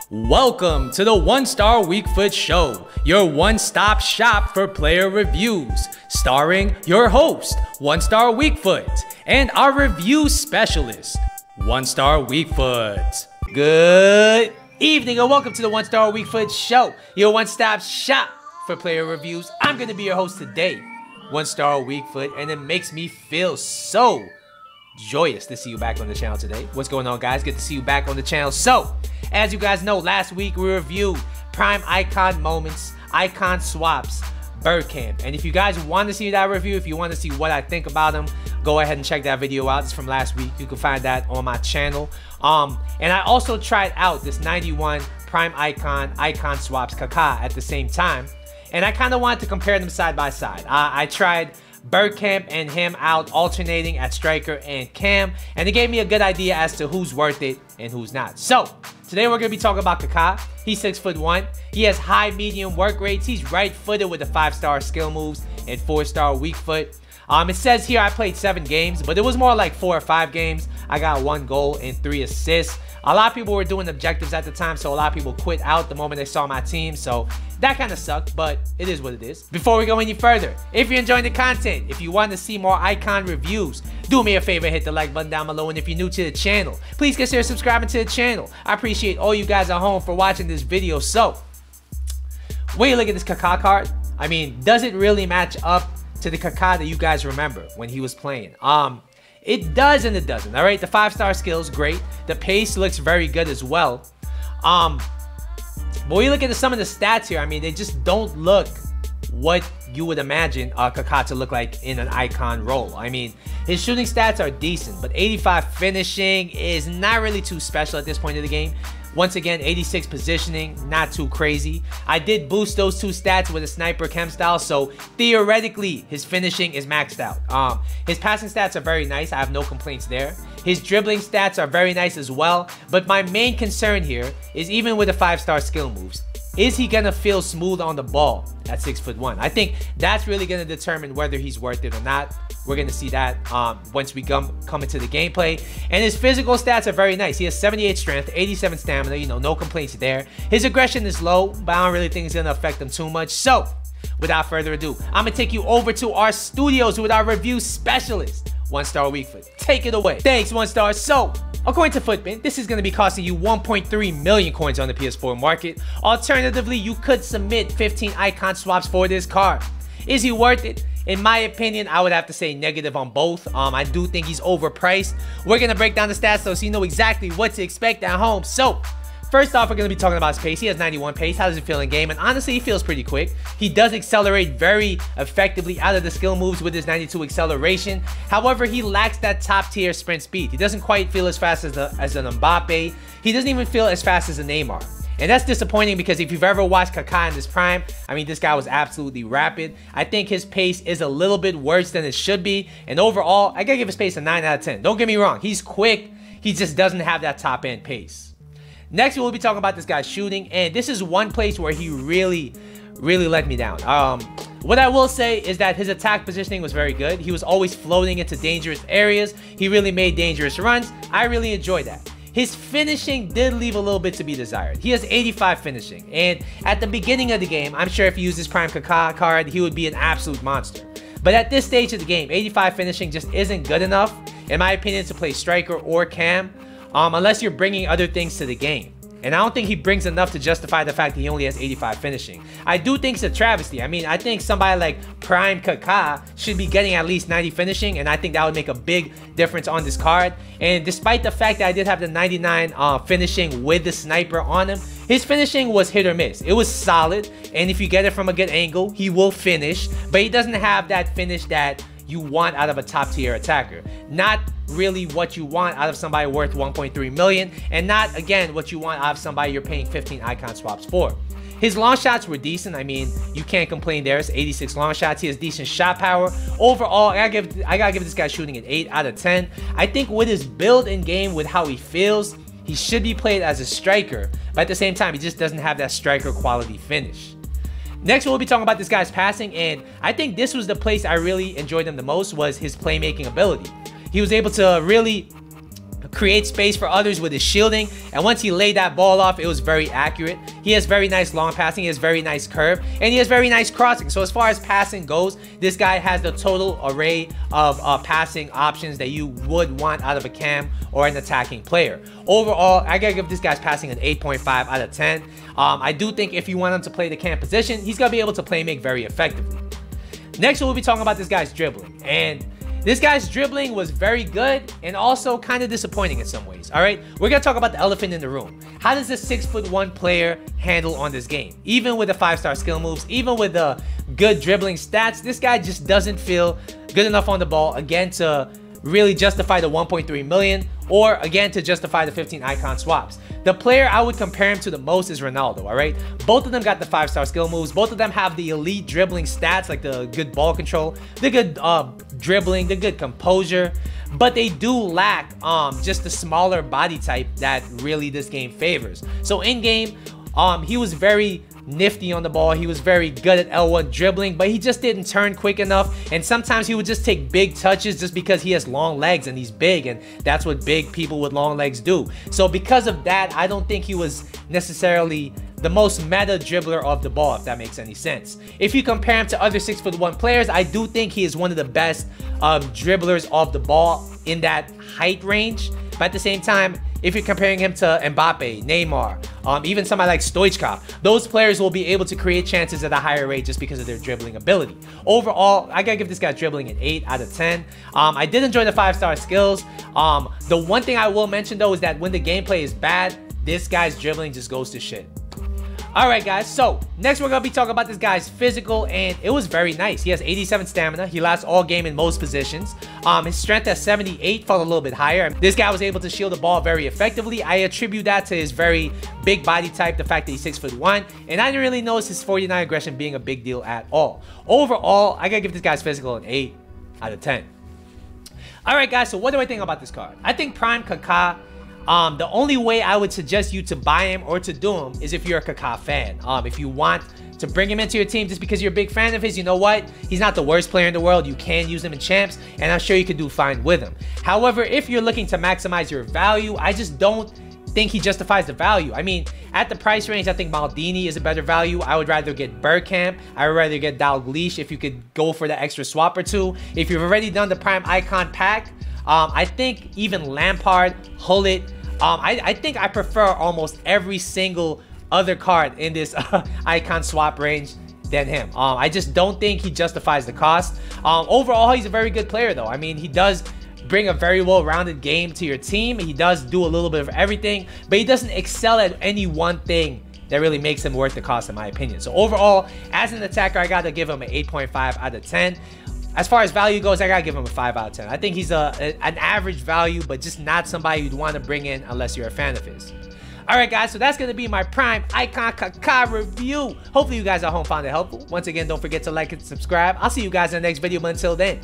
Welcome to the One Star Weak Foot Show, your one-stop shop for player reviews, starring your host, One Star Weak Foot, and our review specialist, One Star Weak Foot. Good evening and welcome to the One Star Weak Foot Show, your one-stop shop for player reviews. I'm going to be your host today, One Star Weak Foot, and it makes me feel so joyous to see you back on the channel today. What's going on, guys? Good to see you back on the channel. So, as you guys know, last week we reviewed Prime Icon Moments, Icon Swaps, Bergkamp. And if you guys want to see that review, if you want to see what I think about them, go ahead and check that video out. It's from last week. You can find that on my channel. And I also tried out this 91 Prime Icon Swaps Kaka at the same time. And I kind of wanted to compare them side by side. I tried Bergkamp and him out alternating at striker and cam, and it gave me a good idea as to who's worth it and who's not. So today we're going to be talking about Kaka. He's 6'1". He has high medium work rates. He's right-footed with the 5-star skill moves and 4-star weak foot. It says here I played 7 games, but it was more like 4 or 5 games. I got 1 goal and 3 assists. A lot of people were doing objectives at the time, so a lot of people quit out the moment they saw my team, so that kind of sucked, but it is what it is. Before we go any further, if you're enjoying the content, if you want to see more icon reviews, do me a favor, hit the like button down below, and if you're new to the channel, please consider subscribing to the channel. I appreciate all you guys at home for watching this video. So, when you look at this Kaka card, I mean, does it really match up to the Kaka that you guys remember when he was playing? It does and it doesn't. All right, the 5-star skills, great. The pace looks very good as well. But when you look at some of the stats here, I mean, they just don't look what you would imagine Kaka to look like in an icon role. I mean, his shooting stats are decent, but 85 finishing is not really too special at this point of the game. Once again, 86 positioning, not too crazy. I did boost those 2 stats with a sniper chem style, so theoretically, his finishing is maxed out. His passing stats are very nice. I have no complaints there. His dribbling stats are very nice as well, but my main concern here is even with the 5-star skill moves, is he gonna feel smooth on the ball at 6'1"? I think that's really gonna determine whether he's worth it or not. We're gonna see that once we come into the gameplay. And his physical stats are very nice. He has 78 strength, 87 stamina, you know, no complaints there. His aggression is low, but I don't really think it's gonna affect him too much. So, without further ado, I'm gonna take you over to our studios with our review specialist, One Star Weak Foot. Take it away. Thanks, One Star. So, according to Footbin, this is going to be costing you 1.3 million coins on the PS4 market. Alternatively, you could submit 15 icon swaps for this card. Is he worth it? In my opinion, I would have to say negative on both. I do think he's overpriced. We're going to break down the stats so you know exactly what to expect at home. So, first off, we're going to be talking about his pace. He has 91 pace. How does it feel in game? And honestly, he feels pretty quick. He does accelerate very effectively out of the skill moves with his 92 acceleration. However, he lacks that top tier sprint speed. He doesn't quite feel as fast as an Mbappe. He doesn't even feel as fast as a Neymar. And that's disappointing because if you've ever watched Kaka in his prime, I mean, this guy was absolutely rapid. I think his pace is a little bit worse than it should be. And overall, I gotta give his pace a 9 out of 10. Don't get me wrong. He's quick. He just doesn't have that top end pace. Next, we'll be talking about this guy's shooting, and this is one place where he really let me down. What I will say is that his attack positioning was very good. He was always floating into dangerous areas. He really made dangerous runs. I really enjoyed that. His finishing did leave a little bit to be desired. He has 85 finishing, and at the beginning of the game, I'm sure if he used his Prime Kaka card, he would be an absolute monster. But at this stage of the game, 85 finishing just isn't good enough, in my opinion, to play striker or cam. Unless you're bringing other things to the game. And I don't think he brings enough to justify the fact that he only has 85 finishing. I do think it's a travesty. I mean, I think somebody like Prime Kaka should be getting at least 90 finishing, and I think that would make a big difference on this card. And despite the fact that I did have the 99 finishing with the sniper on him, his finishing was hit or miss. It was solid, and if you get it from a good angle, he will finish, but he doesn't have that finish that you want out of a top tier attacker. Not really what you want out of somebody worth 1.3 million, and not again what you want out of somebody you're paying 15 icon swaps for. His long shots were decent. I mean, you can't complain there. It's 86 long shots. He has decent shot power. Overall, I gotta give this guy shooting an 8 out of 10. I think with his build in game, with how he feels, he should be played as a striker, but at the same time, he just doesn't have that striker quality finish. Next, we'll be talking about this guy's passing, and I think this was the place I really enjoyed him the most, was his playmaking ability. He was able to really create space for others with his shielding, and once he laid that ball off, it was very accurate. He has very nice long passing, he has very nice curve, and he has very nice crossing. So as far as passing goes, this guy has the total array of passing options that you would want out of a cam or an attacking player. Overall, I gotta give this guy's passing an 8.5 out of 10. I do think if you want him to play the cam position, he's gonna be able to play make very effectively. Next, we'll be talking about this guy's dribbling, and this guy's dribbling was very good and also kind of disappointing in some ways. All right, we're gonna talk about the elephant in the room. How does this 6'1" player handle on this game? Even with the 5-star skill moves, even with the good dribbling stats, this guy just doesn't feel good enough on the ball, again, to really justify the 1.3 million, or again to justify the 15 icon swaps. The player I would compare him to the most is Ronaldo. All right, both of them got the 5-star skill moves, both of them have the elite dribbling stats, like the good ball control, the good dribbling, the good composure, but they do lack just the smaller body type that really this game favors. So in game, he was very nifty on the ball, he was very good at L1 dribbling, but he just didn't turn quick enough, and sometimes he would just take big touches just because he has long legs and he's big, and that's what big people with long legs do. So because of that, I don't think he was necessarily the most meta dribbler of the ball, if that makes any sense. If you compare him to other 6'1" players, I do think he is one of the best dribblers of the ball in that height range. But at the same time, if you're comparing him to Mbappe, Neymar, even somebody like Stoichkov, those players will be able to create chances at a higher rate just because of their dribbling ability. Overall, I gotta give this guy dribbling an 8 out of 10. I did enjoy the 5-star skills. The one thing I will mention though is that when the gameplay is bad, this guy's dribbling just goes to shit. Alright guys, so next we're going to be talking about this guy's physical, and it was very nice. He has 87 stamina, he lasts all game in most positions. His strength at 78 fell a little bit higher. This guy was able to shield the ball very effectively. I attribute that to his very big body type, the fact that he's 6'1", and I didn't really notice his 49 aggression being a big deal at all. Overall, I gotta give this guy's physical an 8 out of 10. Alright guys, so what do I think about this card? I think Prime Kaka, the only way I would suggest you to buy him or to do him is if you're a Kaka fan. If you want to bring him into your team just because you're a big fan of his, you know what? He's not the worst player in the world. You can use him in champs, and I'm sure you could do fine with him. However, if you're looking to maximize your value, I just don't think he justifies the value. I mean, at the price range, I think Maldini is a better value. I would rather get Bergkamp. I would rather get Dalglish if you could go for the extra swap or two. If you've already done the Prime Icon pack, I think even Lampard, Hullet, I think I prefer almost every single other card in this icon swap range than him. I just don't think he justifies the cost. Overall, he's a very good player though. I mean, he does bring a very well-rounded game to your team. He does do a little bit of everything, but he doesn't excel at any one thing that really makes him worth the cost in my opinion. So overall, as an attacker, I gotta give him an 8.5 out of 10. As far as value goes, I gotta give him a 5 out of 10. I think he's an average value, but just not somebody you'd want to bring in unless you're a fan of his. Alright guys, so that's gonna be my Prime Icon Kaka review. Hopefully you guys at home found it helpful. Once again, don't forget to like and subscribe. I'll see you guys in the next video, but until then,